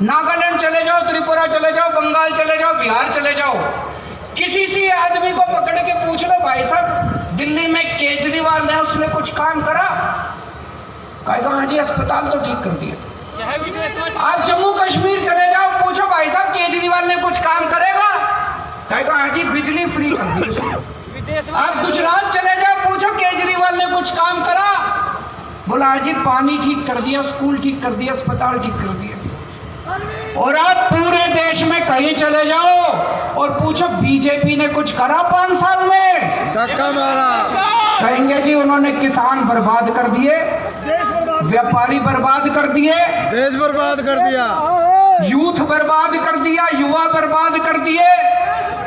नागालैंड चले जाओ, त्रिपुरा चले जाओ, बंगाल चले जाओ, बिहार चले जाओ, किसी से आदमी को पकड़ के पूछ लो भाई साहब दिल्ली में केजरीवाल ने उसने कुछ काम करा? कहेगा हाँ जी अस्पताल तो ठीक कर दिया। आप जम्मू कश्मीर चले जाओ, पूछो भाई साहब केजरीवाल ने कुछ काम करेगा? कहेगा हाँ जी बिजली फ्री कर दी। आप गुजरात चले जाओ, पूछो केजरीवाल ने कुछ काम करा? बोला हाँ जी पानी ठीक कर दिया, स्कूल ठीक कर दिया, अस्पताल ठीक कर दिया। और आप पूरे देश में कहीं चले जाओ और पूछो बीजेपी ने कुछ करा 5 साल में? धक्का मारा। कहेंगे जी उन्होंने किसान बर्बाद कर दिए, व्यापारी बर्बाद कर दिए, देश बर्बाद कर दिया, यूथ बर्बाद कर दिया, युवा बर्बाद कर दिए,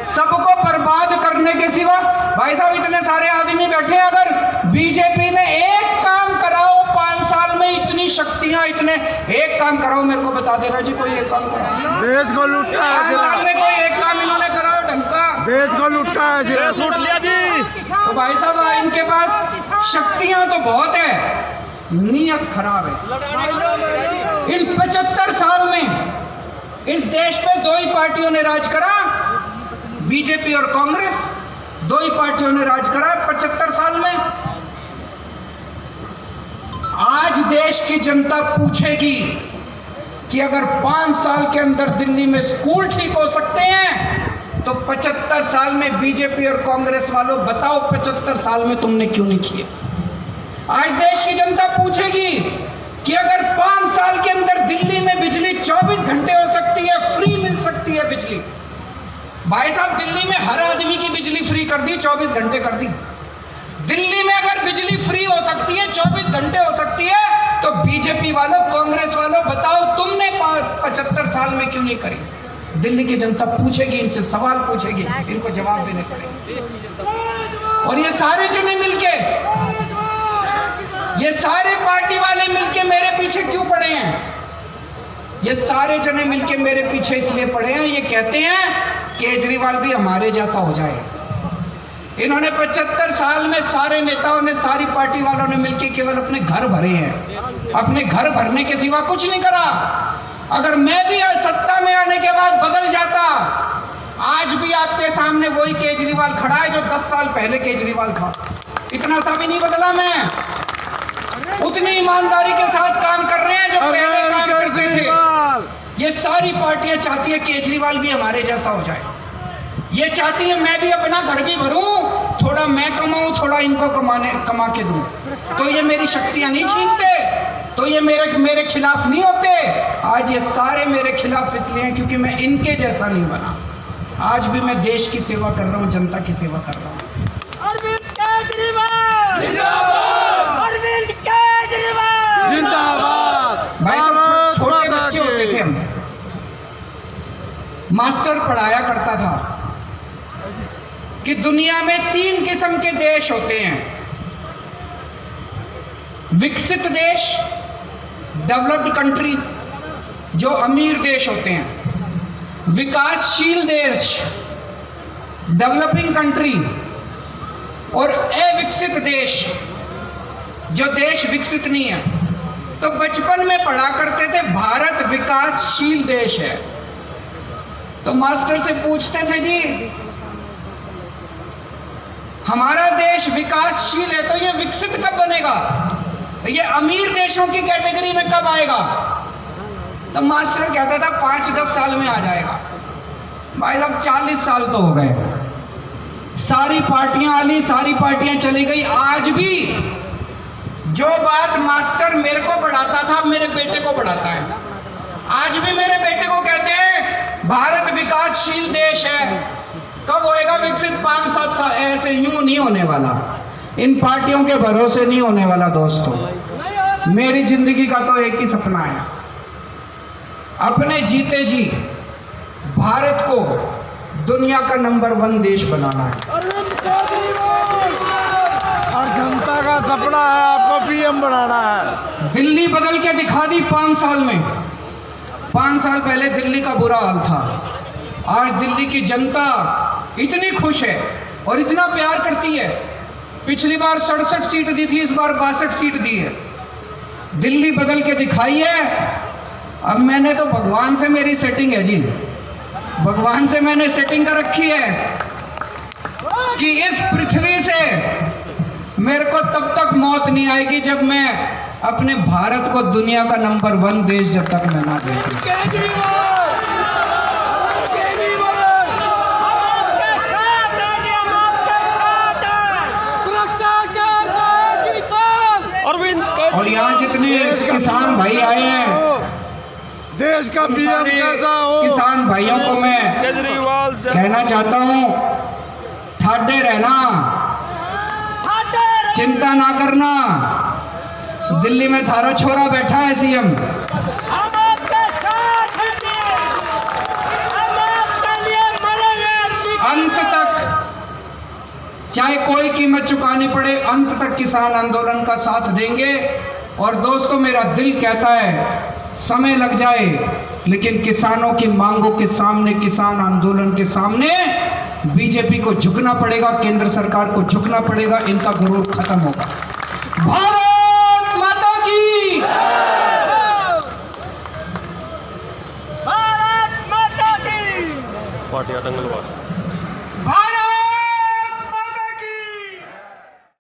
सबको बर्बाद करने के सिवा। भाई साहब इतने सारे आदमी बैठे, अगर बीजेपी ने एक काम कराओ 5 साल में, इतनी शक्तियां, इतने एक काम कराओ, मेरे को बता देना जी कोई एक काम कराओ। देश को लूटा है, 5 साल में कोई एक काम इन्होंने कराओ ढंग का? देश को लूटा है, लूट लिया जी। तो भाई साहब इनके पास शक्तियां तो बहुत है, नीयत खराब है। इन 75 साल में इस देश पे 2 ही पार्टियों ने राज करा, बीजेपी और कांग्रेस, 2 ही पार्टियों ने राज करा 75 साल में। आज देश की जनता पूछेगी कि अगर 5 साल के अंदर दिल्ली में स्कूल ठीक हो सकते हैं तो 75 साल में बीजेपी और कांग्रेस वालों बताओ 75 साल में तुमने क्यों नहीं किए? आज देश की जनता पूछेगी कि अगर 5 साल के अंदर दिल्ली में बिजली 24 घंटे हो सकती है, फ्री मिल सकती है बिजली। भाई साहब दिल्ली में हर आदमी की बिजली फ्री कर दी, 24 घंटे कर दी। दिल्ली में अगर बिजली फ्री हो सकती है, 24 घंटे हो सकती है, तो बीजेपी वालों, कांग्रेस वालों बताओ तुमने 75 साल में क्यों नहीं करी? दिल्ली की जनता पूछेगी, इनसे सवाल पूछेगी, इनको जवाब देने पड़ेंगे। और ये सारे जने मिलके, ये सारे पार्टी वाले मिलके मेरे पीछे क्यों पड़े हैं? ये सारे जने मिलके मेरे पीछे इसलिए पड़े हैं, ये कहते हैं केजरीवाल भी हमारे जैसा हो जाए। इन्होंने 75 साल में सारे नेताओं ने, सारी पार्टी वालों ने मिलके केवल अपने घर भरे हैं, अपने घर भरने के सिवा कुछ नहीं करा। अगर मैं भी सत्ता में आने के बाद बदल जाता, आज भी आपके सामने वही केजरीवाल खड़ा है जो 10 साल पहले केजरीवाल था। इतना सा भी नहीं बदला मैं, उतनी ईमानदारी के साथ काम कर रहे हैं जो पहले काम करते थे। ये सारी पार्टियां चाहती है केजरीवाल भी हमारे जैसा हो जाए। ये चाहती है मैं भी अपना घर भी भरूं, थोड़ा मैं कमाऊं, थोड़ा इनको कमा के दूं। तो ये मेरी शक्तियां नहीं छीनते, तो ये मेरे खिलाफ नहीं होते। आज ये सारे मेरे खिलाफ इसलिए हैं क्योंकि मैं इनके जैसा नहीं बना। आज भी मैं देश की सेवा कर रहा हूं, जनता की सेवा कर रहा हूं। अरविंद केजरीवाल जिंदाबाद, अरविंद केजरीवाल जिंदाबाद। भारत छोटे बच्चे होते थे, हम मास्टर पढ़ाया करता था कि दुनिया में 3 किस्म के देश होते हैं, विकसित देश, डेवलप्ड कंट्री जो अमीर देश होते हैं, विकासशील देश डेवलपिंग कंट्री, और अविकसित देश जो देश विकसित नहीं है। तो बचपन में पढ़ा करते थे भारत विकासशील देश है। तो मास्टर से पूछते थे जी हमारा देश विकासशील है तो ये विकसित कब बनेगा, ये अमीर देशों की कैटेगरी में कब आएगा? तो मास्टर कहता था 5-10 साल में आ जाएगा। भाई साहब 40 साल तो हो गए, सारी पार्टियां आली, सारी पार्टियां चली गई। आज भी जो बात मास्टर मेरे को पढ़ाता था मेरे बेटे को पढ़ाता है। आज भी मेरे बेटे को कहते हैं भारत विकासशील देश है, कब होएगा विकसित? 5-7 साल। ऐसे यूं नहीं होने वाला, इन पार्टियों के भरोसे नहीं होने वाला दोस्तों। मेरी जिंदगी का तो एक ही सपना है, अपने जीते जी भारत को दुनिया का नंबर 1 देश बनाना है। अरविंद केजरीवाल और जनता का सपना है आपको पीएम बनाना है। दिल्ली बदल के दिखा दी 5 साल में। 5 साल पहले दिल्ली का बुरा हाल था, आज दिल्ली की जनता इतनी खुश है और इतना प्यार करती है। पिछली बार 67 सीट दी थी, इस बार 62 सीट दी है। दिल्ली बदल के दिखाई है। अब मैंने तो भगवान से मेरी सेटिंग है जी, भगवान से मैंने सेटिंग कर रखी है कि इस पृथ्वी से मेरे को तब तक मौत नहीं आएगी जब मैं अपने भारत को दुनिया का नंबर 1 देश जब तक मैं ना देखूं। केजरीवाल हम आपके साथ हैं जी, हम आपके साथ हैं। भ्रष्टाचार का जीतल अरविंद और यहाँ जितने किसान भाई आए हैं, देश का पीएम कैसा हो? किसान भाइयों को मैं केजरीवाल कहना चाहता हूँ, ठाडे रहना, चिंता ना करना। दिल्ली में थारा छोरा बैठा है सीएम, हम आपके साथ हैं जी, हम आपके लिए मरेंगे अंत तक, चाहे कोई कीमत चुकानी पड़े, अंत तक किसान आंदोलन का साथ देंगे। और दोस्तों, मेरा दिल कहता है समय लग जाए, लेकिन किसानों की मांगों के सामने, किसान आंदोलन के सामने बीजेपी को झुकना पड़ेगा, केंद्र सरकार को झुकना पड़ेगा, इनका गुरूर खत्म होगा। भारत माता की, भारत माता की। पार्टी आतंकवाद